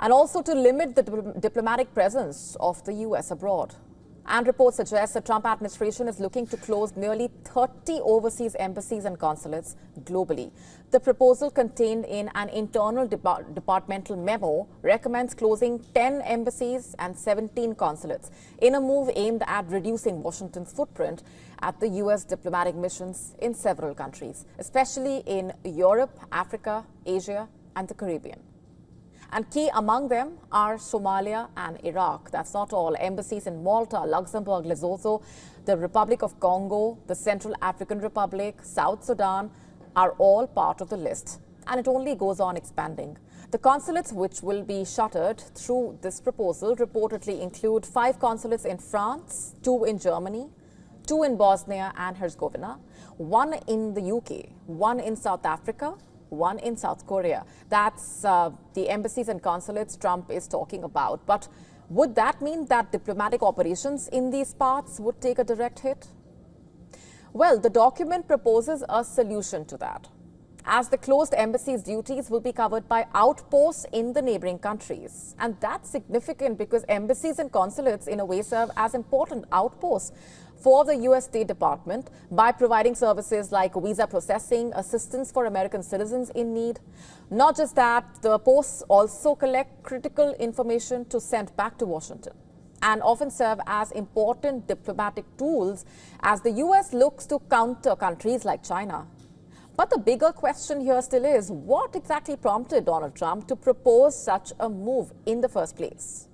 and also to limit the diplomatic presence of the US abroad. And reports suggest the Trump administration is looking to close nearly 30 overseas embassies and consulates globally. The proposal, contained in an internal departmental memo, recommends closing 10 embassies and 17 consulates in a move aimed at reducing Washington's footprint at the US diplomatic missions in several countries, especially in Europe, Africa, Asia, and the Caribbean. And key among them are Somalia and Iraq. That's not all. Embassies in Malta, Luxembourg, Lesotho, the Republic of Congo, the Central African Republic, South Sudan are all part of the list. And it only goes on expanding. The consulates which will be shuttered through this proposal reportedly include 5 consulates in France, 2 in Germany, 2 in Bosnia and Herzegovina, 1 in the UK, 1 in South Africa, 1 in South Korea. That's the embassies and consulates Trump is talking about. But would that mean that diplomatic operations in these parts would take a direct hit? Well, the document proposes a solution to that, as the closed embassies' duties will be covered by outposts in the neighboring countries. And that's significant because embassies and consulates in a way serve as important outposts for the US State Department by providing services like visa processing, assistance for American citizens in need. Not just that, the posts also collect critical information to send back to Washington and often serve as important diplomatic tools as the US looks to counter countries like China. But the bigger question here still is, what exactly prompted Donald Trump to propose such a move in the first place?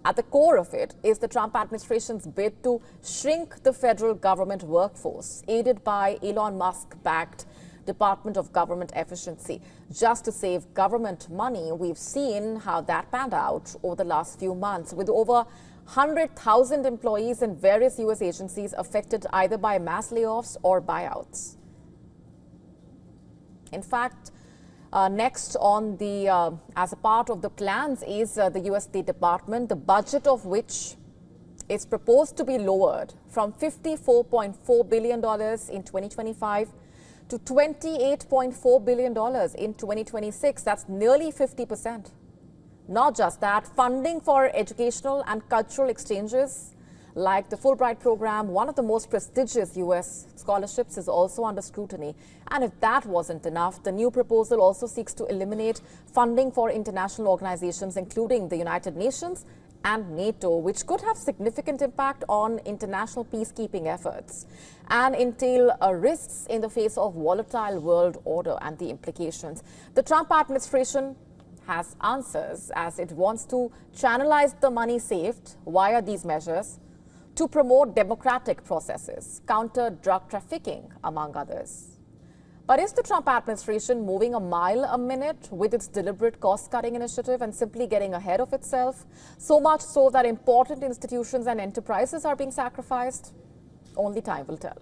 At the core of it is the Trump administration's bid to shrink the federal government workforce, aided by Elon Musk-backed Department of Government Efficiency. Just to save government money, we've seen how that panned out over the last few months, with over 100,000 employees in various US agencies affected either by mass layoffs or buyouts. In fact, next on the, as a part of the plans is the US State Department, the budget of which is proposed to be lowered from $54.4 billion in 2025 to $28.4 billion in 2026. That's nearly 50%. Not just that, funding for educational and cultural exchanges like the Fulbright program, one of the most prestigious US scholarships, is also under scrutiny. And if that wasn't enough, the new proposal also seeks to eliminate funding for international organizations, including the United Nations and NATO, which could have significant impact on international peacekeeping efforts and entail risks in the face of volatile world order and the implications. The Trump administration has answers, as it wants to channelize the money saved via these measures to promote democratic processes, counter drug trafficking, among others. But is the Trump administration moving a mile a minute with its deliberate cost-cutting initiative and simply getting ahead of itself? So much so that important institutions and enterprises are being sacrificed? Only time will tell.